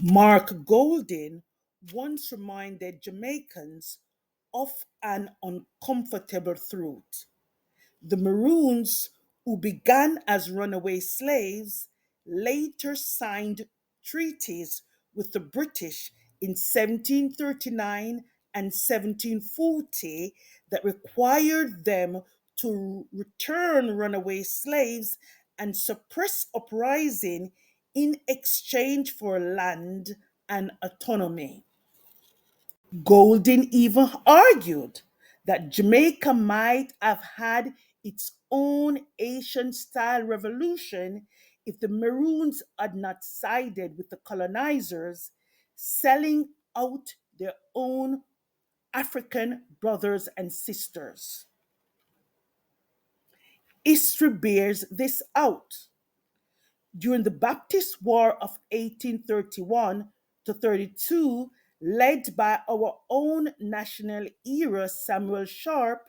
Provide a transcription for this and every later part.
Mark Golding once reminded Jamaicans of an uncomfortable truth. The Maroons, who began as runaway slaves, later signed treaties with the British in 1739 and 1740 that required them to return runaway slaves and suppress uprising in exchange for land and autonomy. Golding even argued that Jamaica might have had its own Haitian-style revolution if the Maroons had not sided with the colonizers, selling out their own African brothers and sisters. History bears this out. During the Baptist War of 1831 to 32, led by our own national hero Samuel Sharpe,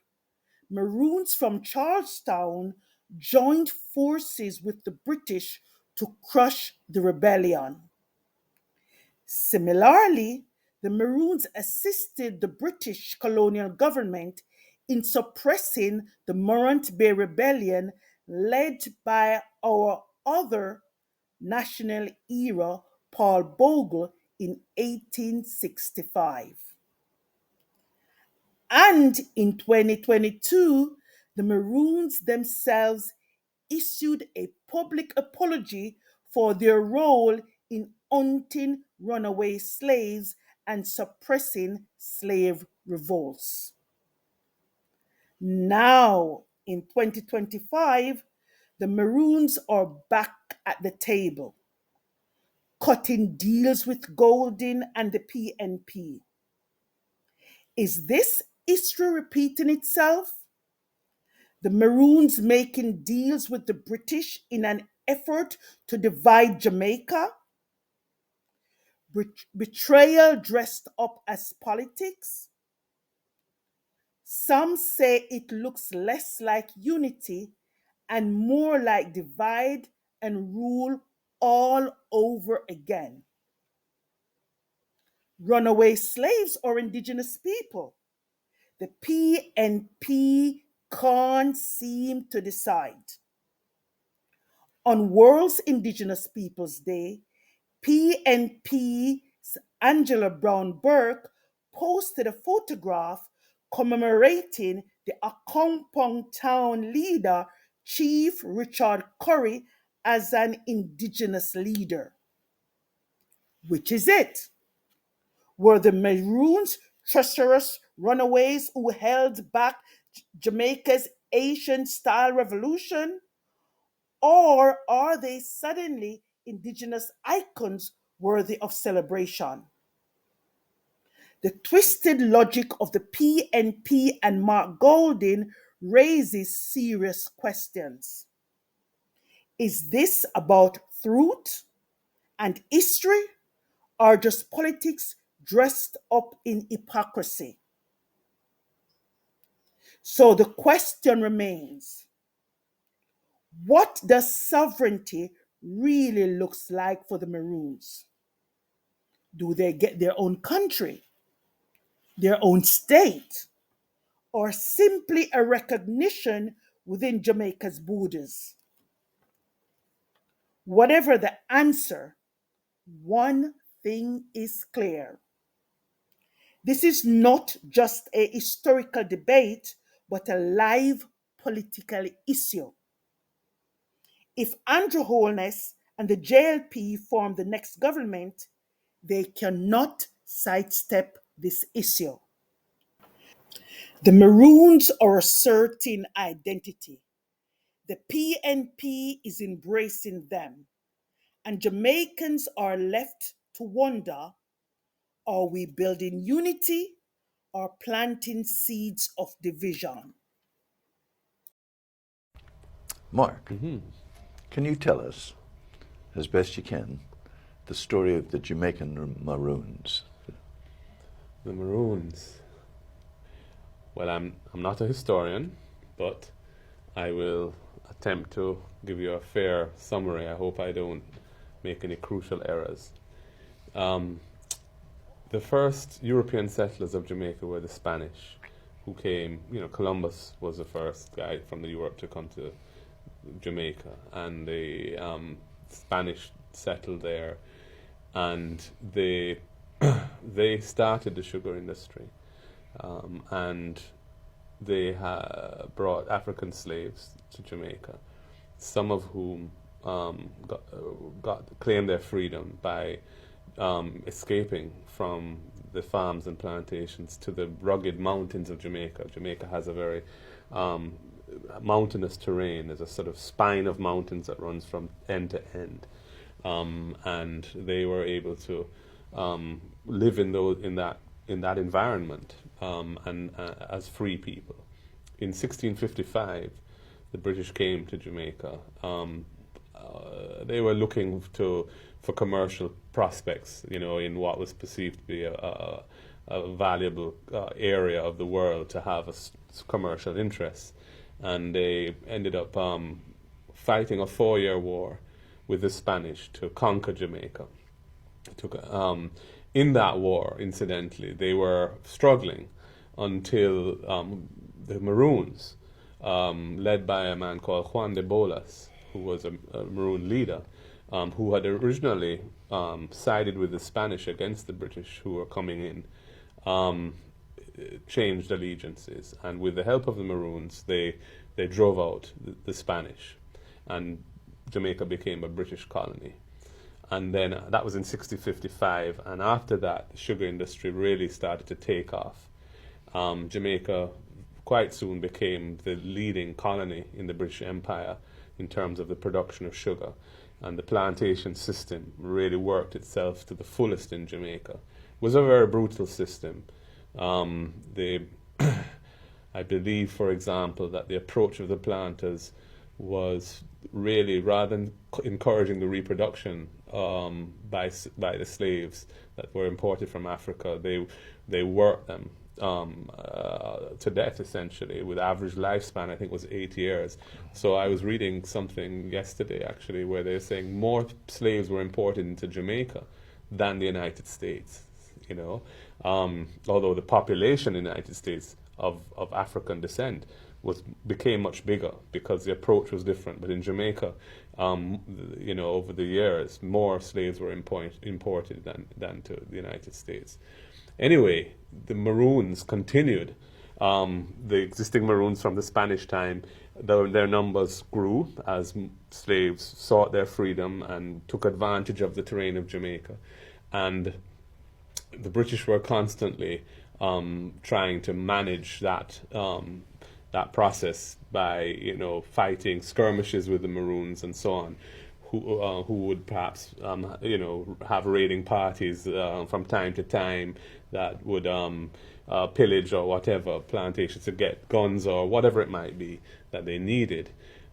Maroons from Charlestown joined forces with the British to crush the rebellion. Similarly, the Maroons assisted the British colonial government in suppressing the Morant Bay Rebellion led by our other national hero, Paul Bogle, in 1865. And in 2022, the Maroons themselves issued a public apology for their role in hunting runaway slaves and suppressing slave revolts. Now, in 2025, the Maroons are back at the table, cutting deals with Golding and the PNP. Is this history repeating itself? The Maroons making deals with the British in an effort to divide Jamaica? Betrayal dressed up as politics? Some say it looks less like unity and more like divide and rule all over again. Runaway slaves or indigenous people? The PNP can't seem to decide. On World's Indigenous Peoples Day, PNP's Angela Brown Burke posted a photograph commemorating the Accompong town leader, Chief Richard Curry, as an Indigenous leader. Which is it? Were the Maroons treacherous runaways who held back Jamaica's Haitian-style revolution? Or are they suddenly Indigenous icons worthy of celebration? The twisted logic of the PNP and Mark Golding raises serious questions. Is this about truth and history, or just politics dressed up in hypocrisy? So the question remains, what does sovereignty really looks like for the Maroons? Do they get their own country, their own state, or simply a recognition within Jamaica's borders? Whatever the answer, one thing is clear. This is not just a historical debate, but a live political issue. If Andrew Holness and the JLP form the next government, they cannot sidestep this issue. The Maroons are asserting identity. The PNP is embracing them. And Jamaicans are left to wonder, are we building unity or planting seeds of division? Mark, can you tell us, as best you can, the story of the Jamaican Maroons? The Maroons. Well, I'm not a historian, but I will attempt to give you a fair summary. I hope I don't make any crucial errors. The first European settlers of Jamaica were the Spanish, who came. Columbus was the first guy from Europe to come to Jamaica, and the Spanish settled there, and they they started the sugar industry, and they brought African slaves to Jamaica, some of whom claimed their freedom by escaping from the farms and plantations to the rugged mountains of Jamaica. Jamaica has a very mountainous terrain. There's a sort of spine of mountains that runs from end to end, and they were able to live in that environment and as free people. In 1655, the British came to Jamaica. They were looking for commercial prospects, in what was perceived to be a valuable area of the world to have commercial interests. And they ended up fighting a 4-year war with the Spanish to conquer Jamaica. In that war, incidentally, they were struggling until the Maroons, led by a man called Juan de Bolas, who was a Maroon leader, who had originally sided with the Spanish against the British who were coming in, changed allegiances. And with the help of the Maroons, they drove out the Spanish, and Jamaica became a British colony. And then that was in 1655, and after that, the sugar industry really started to take off. Jamaica quite soon became the leading colony in the British Empire in terms of the production of sugar, and the plantation system really worked itself to the fullest in Jamaica. It was a very brutal system. I believe, for example, that the approach of the planters was really, rather than encouraging the reproduction by the slaves that were imported from Africa, they worked them to death, essentially, with average lifespan, I think, was 8 years. So I was reading something yesterday, actually, where they're saying more slaves were imported into Jamaica than the United States, although the population in the United States of African descent became much bigger because the approach was different. But in Jamaica, over the years, more slaves were imported than to the United States. Anyway, the Maroons continued. The existing Maroons from the Spanish time, their numbers grew as slaves sought their freedom and took advantage of the terrain of Jamaica. And the British were constantly trying to manage that process by fighting skirmishes with the Maroons and so on, who would perhaps have raiding parties from time to time that would pillage or whatever plantations to get guns or whatever it might be that they needed.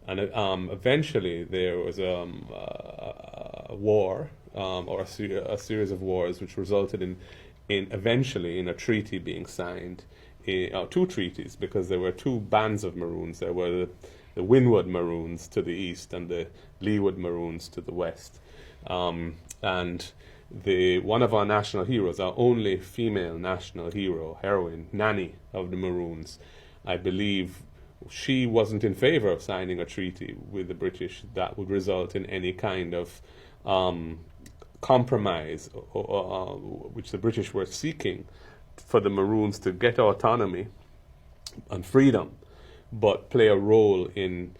And eventually there was a war or a series of wars which resulted in eventually in a treaty being signed, two treaties, because there were two bands of Maroons. There were the Windward Maroons to the east and the Leeward Maroons to the west. And one of our national heroes, our only female national heroine, Nanny of the Maroons, I believe she wasn't in favor of signing a treaty with the British that would result in any kind of compromise, which the British were seeking for the Maroons to get autonomy and freedom, but play a role in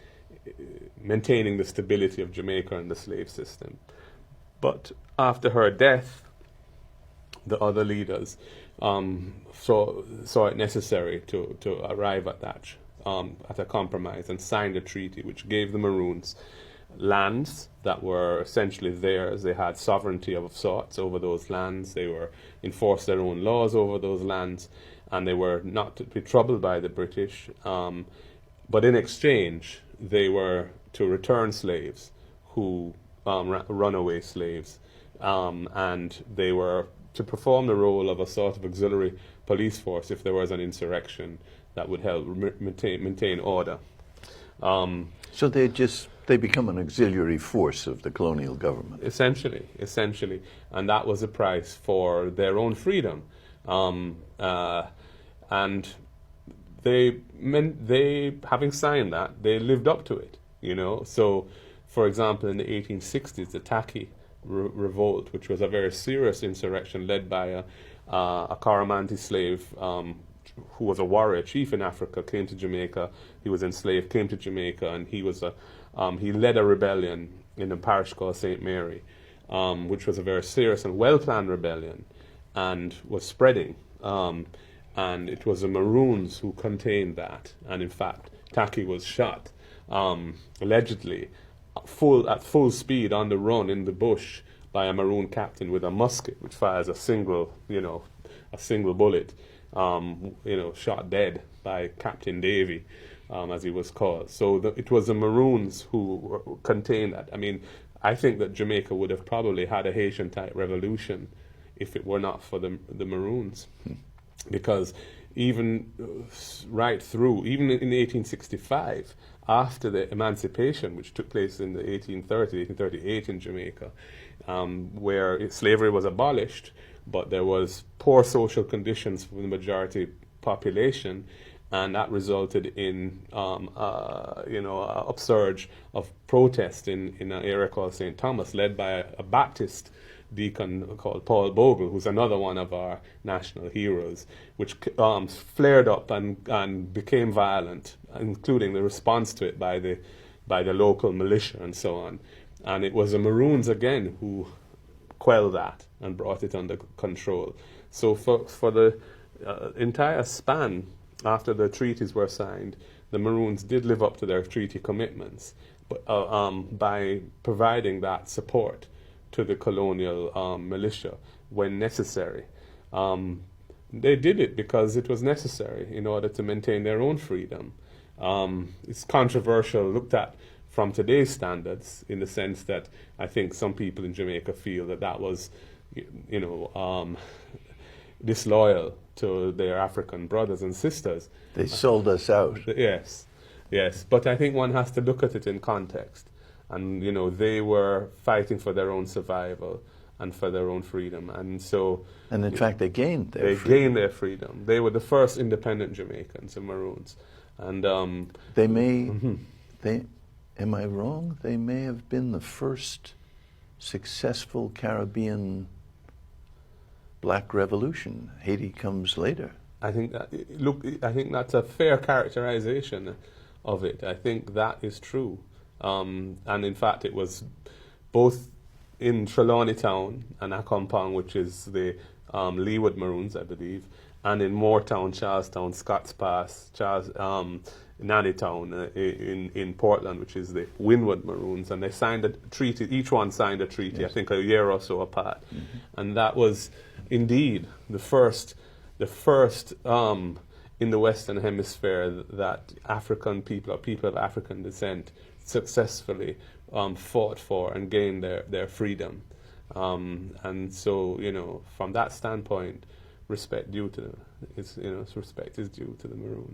maintaining the stability of Jamaica and the slave system. But after her death, the other leaders saw it necessary to arrive at that, at a compromise, and signed a treaty which gave the Maroons lands that were essentially theirs. They had sovereignty of sorts over those lands. They were enforced their own laws over those lands, and they were not to be troubled by the British. But in exchange, they were to return slaves, runaway slaves, and they were to perform the role of a sort of auxiliary police force if there was an insurrection that would help maintain order. So they just They become an auxiliary force of the colonial government. Essentially, and that was a price for their own freedom, and they having signed that, they lived up to it. So, for example, in the 1860s, the Taki revolt, which was a very serious insurrection led by a Coromantee slave who was a warrior chief in Africa, came to Jamaica. He was enslaved, came to Jamaica, and he led a rebellion in a parish called St. Mary, which was a very serious and well-planned rebellion, and was spreading. And it was the Maroons who contained that. And in fact, Taki was shot, allegedly, at full speed on the run in the bush by a Maroon captain with a musket, which fires a single bullet. Shot dead by Captain Davy, as he was called. So it was the Maroons who contained that. I mean, I think that Jamaica would have probably had a Haitian-type revolution if it were not for the Maroons. Because even right through, even in 1865, after the emancipation, which took place in the 1838 in Jamaica, where slavery was abolished, but there was poor social conditions for the majority population, and that resulted in an upsurge of protest in an area called St. Thomas, led by a Baptist deacon called Paul Bogle, who's another one of our national heroes, which flared up and became violent, including the response to it by the local militia and so on. And it was the Maroons again who quelled that and brought it under control. So for the entire span after the treaties were signed, the Maroons did live up to their treaty commitments, but by providing that support to the colonial militia when necessary. They did it because it was necessary in order to maintain their own freedom. It's controversial looked at from today's standards, in the sense that I think some people in Jamaica feel that was, disloyal to their African brothers and sisters. They sold us out. Yes. But I think one has to look at it in context. And, they were fighting for their own survival and for their own freedom. And so... And in fact, they gained their freedom. They gained their freedom. They were the first independent Jamaicans, the Maroons. And they may... Am I wrong? They may have been the first successful Caribbean Black Revolution. Haiti comes later. I think that's a fair characterization of it. I think that is true. And in fact, it was both in Trelawney Town and Accompong, which is the Leeward Maroons, I believe, and in Moortown, Charlestown, Scotts Pass, Nannytown in Portland, which is the Windward Maroons, and they signed a treaty. Each one signed a treaty, yes. I think a year or so apart, and that was indeed the first in the Western Hemisphere that African people or people of African descent successfully fought for and gained their freedom, and so from that standpoint, respect is due to the Maroons.